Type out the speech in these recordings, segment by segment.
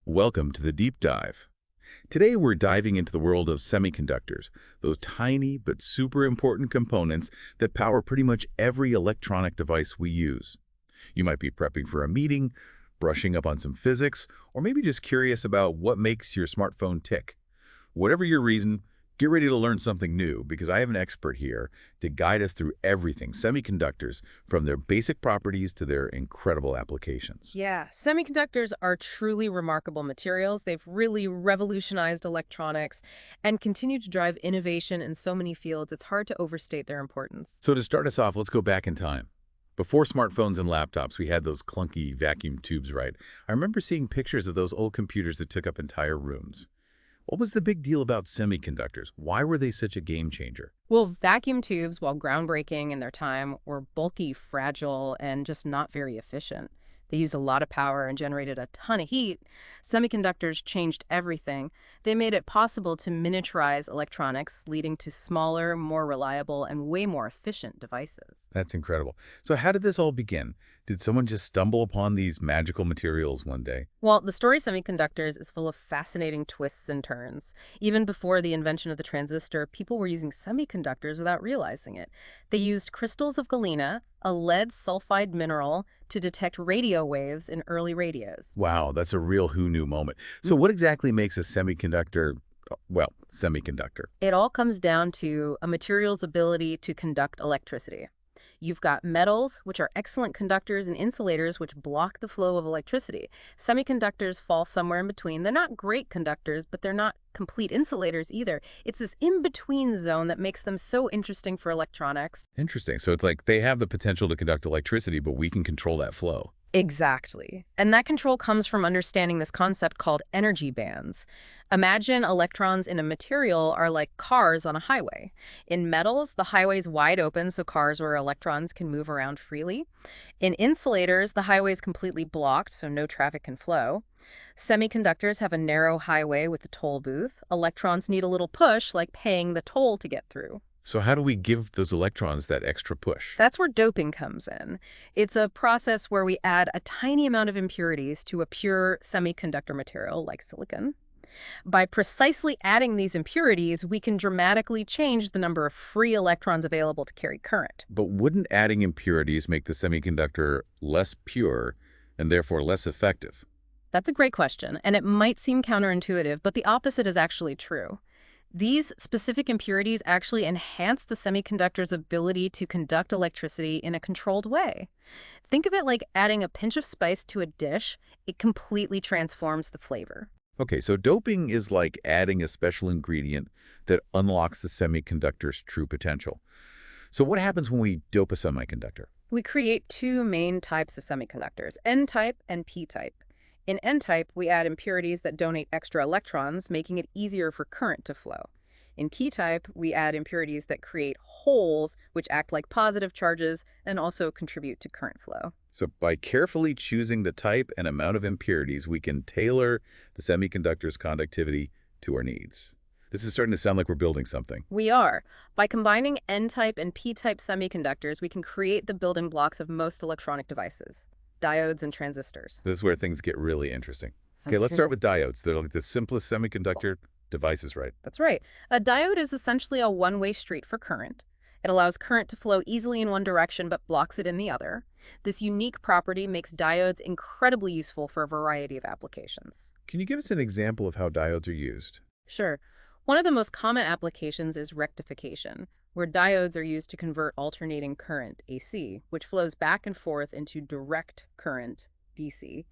Welcome to the Deep Dive. Today we're diving into the world of semiconductors, those tiny but super important components that power pretty much every electronic device we use. You might be prepping for a meeting, brushing up on some physics, or maybe just curious about what makes your smartphone tick. Whatever your reason, get ready to learn something new because I have an expert here to guide us through everything semiconductors, from their basic properties to their incredible applications. Yeah, semiconductors are truly remarkable materials. They've really revolutionized electronics and continue to drive innovation in so many fields. It's hard to overstate their importance. So to start us off, let's go back in time. Before smartphones and laptops, we had those clunky vacuum tubes, right? I remember seeing pictures of those old computers that took up entire rooms. What was the big deal about semiconductors? Why were they such a game changer? Well, vacuum tubes, while groundbreaking in their time, were bulky, fragile, and just not very efficient. They used a lot of power and generated a ton of heat. Semiconductors changed everything. They made it possible to miniaturize electronics, leading to smaller, more reliable, and way more efficient devices. That's incredible. So how did this all begin? Did someone just stumble upon these magical materials one day? Well, the story of semiconductors is full of fascinating twists and turns. Even before the invention of the transistor, people were using semiconductors without realizing it. They used crystals of galena, a lead sulfide mineral, to detect radio waves in early radios. Wow, that's a real who knew moment. So what exactly makes a semiconductor, semiconductor? It all comes down to a material's ability to conduct electricity. You've got metals, which are excellent conductors, and insulators, which block the flow of electricity. Semiconductors fall somewhere in between. They're not great conductors, but they're not complete insulators either. It's this in-between zone that makes them so interesting for electronics. Interesting. So it's like they have the potential to conduct electricity, but we can control that flow. Exactly. And that control comes from understanding this concept called energy bands. Imagine electrons in a material are like cars on a highway. In metals, the highway's wide open so cars or electrons can move around freely. In insulators, the highway's completely blocked so no traffic can flow. Semiconductors have a narrow highway with a toll booth. Electrons need a little push, like paying the toll to get through. So how do we give those electrons that extra push? That's where doping comes in. It's a process where we add a tiny amount of impurities to a pure semiconductor material like silicon. By precisely adding these impurities, we can dramatically change the number of free electrons available to carry current. But wouldn't adding impurities make the semiconductor less pure and therefore less effective? That's a great question, and it might seem counterintuitive, but the opposite is actually true. These specific impurities actually enhance the semiconductor's ability to conduct electricity in a controlled way. Think of it like adding a pinch of spice to a dish. It completely transforms the flavor. Okay, so doping is like adding a special ingredient that unlocks the semiconductor's true potential. So what happens when we dope a semiconductor? We create two main types of semiconductors, N-type and P-type. In N-type, we add impurities that donate extra electrons, making it easier for current to flow. In P-type, we add impurities that create holes, which act like positive charges and also contribute to current flow. So by carefully choosing the type and amount of impurities, we can tailor the semiconductor's conductivity to our needs. This is starting to sound like we're building something. We are. By combining N-type and P-type semiconductors, we can create the building blocks of most electronic devices: diodes and transistors. This is where things get really interesting. Okay, let's start with diodes. They're like the simplest semiconductor devices, right? That's right. A diode is essentially a one-way street for current. It allows current to flow easily in one direction but blocks it in the other. This unique property makes diodes incredibly useful for a variety of applications. Can you give us an example of how diodes are used? Sure. One of the most common applications is rectification, where diodes are used to convert alternating current, AC, which flows back and forth, into direct current, DC,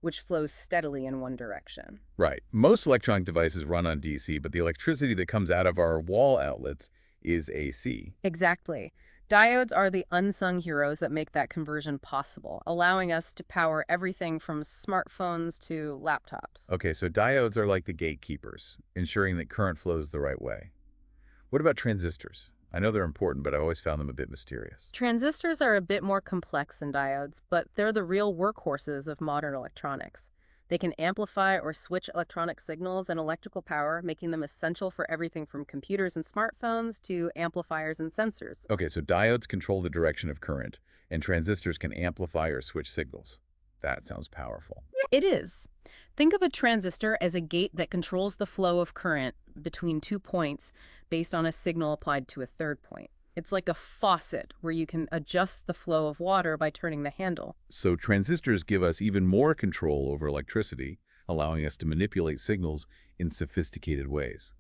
which flows steadily in one direction. Right. Most electronic devices run on DC, but the electricity that comes out of our wall outlets is AC. Exactly. Diodes are the unsung heroes that make that conversion possible, allowing us to power everything from smartphones to laptops. Okay, so diodes are like the gatekeepers, ensuring that current flows the right way. What about transistors? I know they're important, but I've always found them a bit mysterious. Transistors are a bit more complex than diodes, but they're the real workhorses of modern electronics. They can amplify or switch electronic signals and electrical power, making them essential for everything from computers and smartphones to amplifiers and sensors. Okay, so diodes control the direction of current, and transistors can amplify or switch signals. That sounds powerful. It is. Think of a transistor as a gate that controls the flow of current between 2 points based on a signal applied to a third point. It's like a faucet where you can adjust the flow of water by turning the handle. So transistors give us even more control over electricity, allowing us to manipulate signals in sophisticated ways.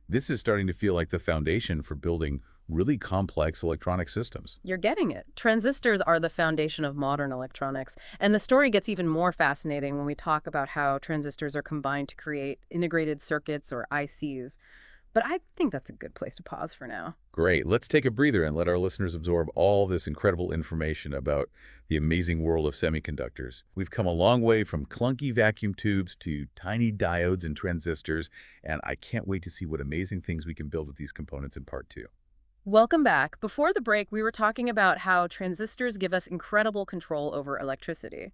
This is starting to feel like the foundation for building really complex electronic systems. You're getting it. Transistors are the foundation of modern electronics, and the story gets even more fascinating when we talk about how transistors are combined to create integrated circuits or ICs. But I think that's a good place to pause for now. Great. Let's take a breather and let our listeners absorb all this incredible information about the amazing world of semiconductors. We've come a long way from clunky vacuum tubes to tiny diodes and transistors, and I can't wait to see what amazing things we can build with these components in part 2. Welcome back. Before the break, we were talking about how transistors give us incredible control over electricity.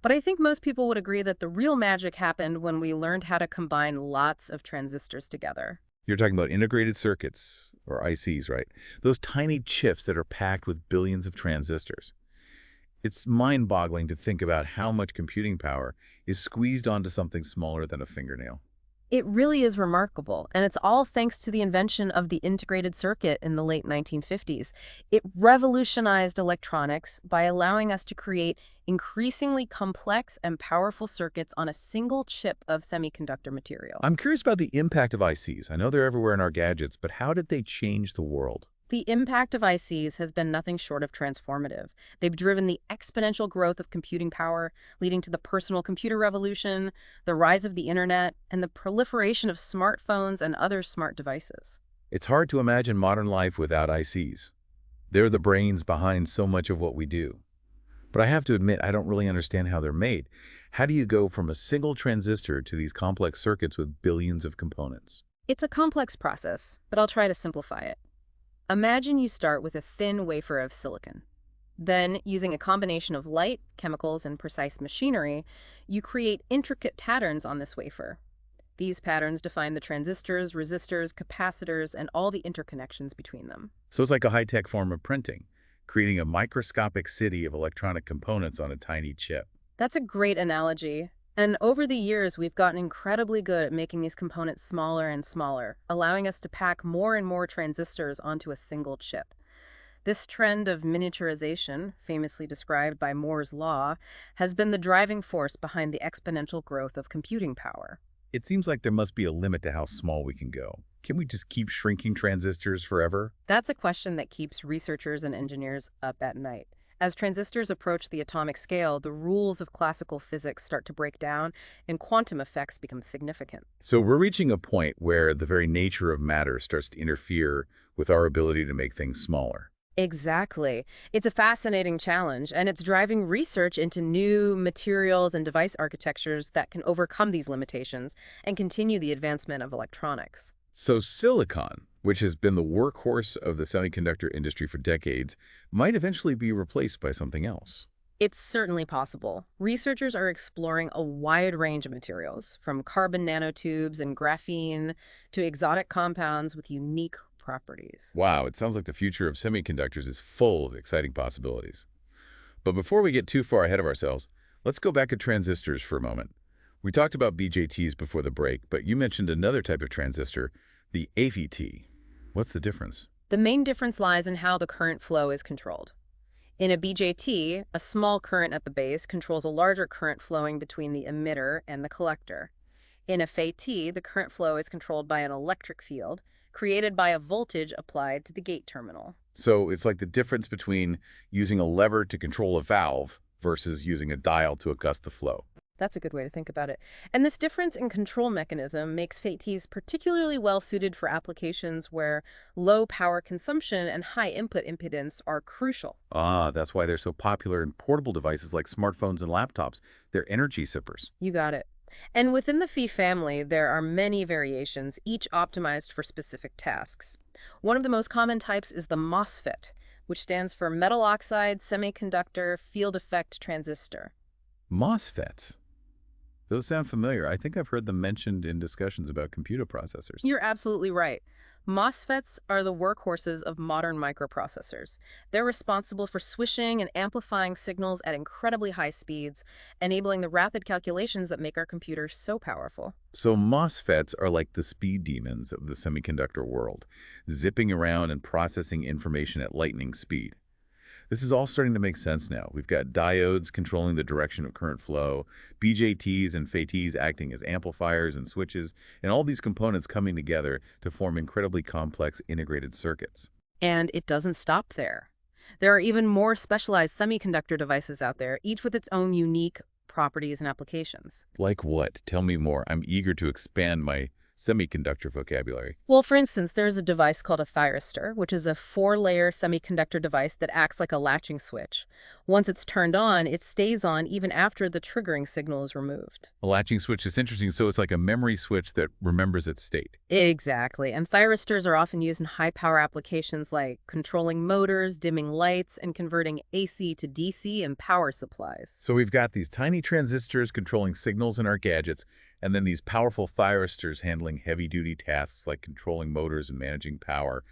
But I think most people would agree that the real magic happened when we learned how to combine lots of transistors together. You're talking about integrated circuits, or ICs, right? Those tiny chips that are packed with billions of transistors. It's mind-boggling to think about how much computing power is squeezed onto something smaller than a fingernail. It really is remarkable, and it's all thanks to the invention of the integrated circuit in the late 1950s. It revolutionized electronics by allowing us to create increasingly complex and powerful circuits on a single chip of semiconductor material. I'm curious about the impact of ICs. I know they're everywhere in our gadgets, but how did they change the world? The impact of ICs has been nothing short of transformative. They've driven the exponential growth of computing power, leading to the personal computer revolution, the rise of the internet, and the proliferation of smartphones and other smart devices. It's hard to imagine modern life without ICs. They're the brains behind so much of what we do. But I have to admit, I don't really understand how they're made. How do you go from a single transistor to these complex circuits with billions of components? It's a complex process, but I'll try to simplify it. Imagine you start with a thin wafer of silicon. Then, using a combination of light, chemicals, and precise machinery, you create intricate patterns on this wafer. These patterns define the transistors, resistors, capacitors, and all the interconnections between them. So it's like a high-tech form of printing, creating a microscopic city of electronic components on a tiny chip. That's a great analogy. And over the years, we've gotten incredibly good at making these components smaller and smaller, allowing us to pack more and more transistors onto a single chip. This trend of miniaturization, famously described by Moore's law, has been the driving force behind the exponential growth of computing power. It seems like there must be a limit to how small we can go. Can we just keep shrinking transistors forever? That's a question that keeps researchers and engineers up at night. As transistors approach the atomic scale, the rules of classical physics start to break down and quantum effects become significant. So we're reaching a point where the very nature of matter starts to interfere with our ability to make things smaller. Exactly. It's a fascinating challenge, and it's driving research into new materials and device architectures that can overcome these limitations and continue the advancement of electronics. So silicon, which has been the workhorse of the semiconductor industry for decades, might eventually be replaced by something else. It's certainly possible. Researchers are exploring a wide range of materials, from carbon nanotubes and graphene to exotic compounds with unique properties. Wow, it sounds like the future of semiconductors is full of exciting possibilities. But before we get too far ahead of ourselves, let's go back to transistors for a moment. We talked about BJTs before the break, but you mentioned another type of transistor, the AVT. What's the difference? The main difference lies in how the current flow is controlled. In a BJT, a small current at the base controls a larger current flowing between the emitter and the collector. In a FET, the current flow is controlled by an electric field created by a voltage applied to the gate terminal. So it's like the difference between using a lever to control a valve versus using a dial to adjust the flow. That's a good way to think about it. And this difference in control mechanism makes FETs particularly well suited for applications where low power consumption and high input impedance are crucial. Ah, that's why they're so popular in portable devices like smartphones and laptops. They're energy sippers. You got it. And within the Phi family, there are many variations, each optimized for specific tasks. One of the most common types is the MOSFET, which stands for metal oxide semiconductor field effect transistor. MOSFETs. Those sound familiar. I think I've heard them mentioned in discussions about computer processors. You're absolutely right. MOSFETs are the workhorses of modern microprocessors. They're responsible for switching and amplifying signals at incredibly high speeds, enabling the rapid calculations that make our computers so powerful. So MOSFETs are like the speed demons of the semiconductor world, zipping around and processing information at lightning speed. This is all starting to make sense now. We've got diodes controlling the direction of current flow, BJTs and FETs acting as amplifiers and switches, and all these components coming together to form incredibly complex integrated circuits. And it doesn't stop there. There are even more specialized semiconductor devices out there, each with its own unique properties and applications. Like what? Tell me more. I'm eager to expand my semiconductor vocabulary. Well, for instance, there's a device called a thyristor, which is a four-layer semiconductor device that acts like a latching switch. Once it's turned on, it stays on even after the triggering signal is removed. A latching switch is interesting, so it's like a memory switch that remembers its state. Exactly. And thyristors are often used in high-power applications like controlling motors, dimming lights, and converting AC to DC in power supplies. So we've got these tiny transistors controlling signals in our gadgets, and then these powerful thyristors handling heavy-duty tasks like controlling motors and managing power.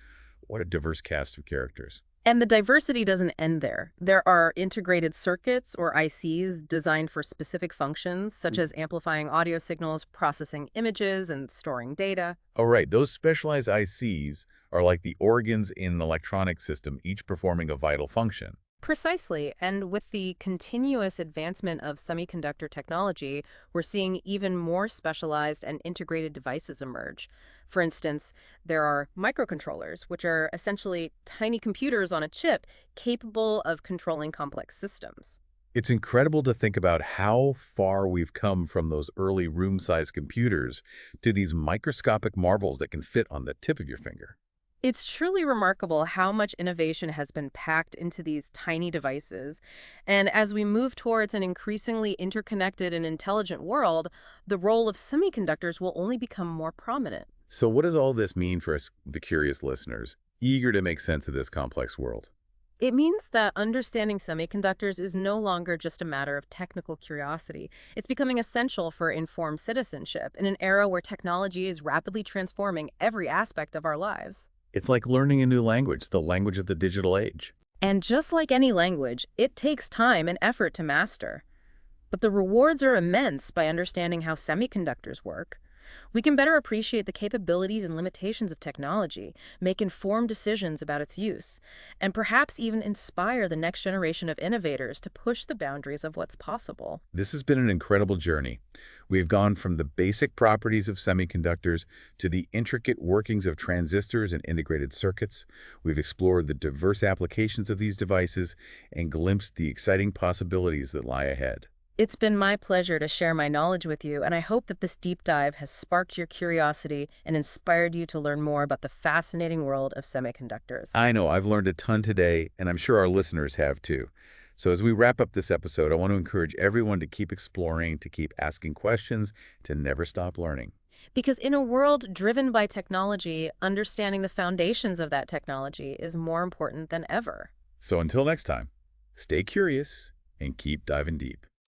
What a diverse cast of characters. And the diversity doesn't end there. There are integrated circuits, or ICs, designed for specific functions, such as amplifying audio signals, processing images, and storing data. All right, those specialized ICs are like the organs in an electronic system, each performing a vital function. Precisely. And with the continuous advancement of semiconductor technology, we're seeing even more specialized and integrated devices emerge. For instance, there are microcontrollers, which are essentially tiny computers on a chip capable of controlling complex systems. It's incredible to think about how far we've come from those early room-sized computers to these microscopic marvels that can fit on the tip of your finger. It's truly remarkable how much innovation has been packed into these tiny devices. And as we move towards an increasingly interconnected and intelligent world, the role of semiconductors will only become more prominent. So what does all this mean for us, the curious listeners, eager to make sense of this complex world? It means that understanding semiconductors is no longer just a matter of technical curiosity. It's becoming essential for informed citizenship in an era where technology is rapidly transforming every aspect of our lives. It's like learning a new language, the language of the digital age. And just like any language, it takes time and effort to master. But the rewards are immense by understanding how semiconductors work. We can better appreciate the capabilities and limitations of technology, make informed decisions about its use, and perhaps even inspire the next generation of innovators to push the boundaries of what's possible. This has been an incredible journey. We've gone from the basic properties of semiconductors to the intricate workings of transistors and integrated circuits. We've explored the diverse applications of these devices and glimpsed the exciting possibilities that lie ahead. It's been my pleasure to share my knowledge with you, and I hope that this deep dive has sparked your curiosity and inspired you to learn more about the fascinating world of semiconductors. I know I've learned a ton today, and I'm sure our listeners have too. So as we wrap up this episode, I want to encourage everyone to keep exploring, to keep asking questions, to never stop learning. Because in a world driven by technology, understanding the foundations of that technology is more important than ever. So until next time, stay curious and keep diving deep.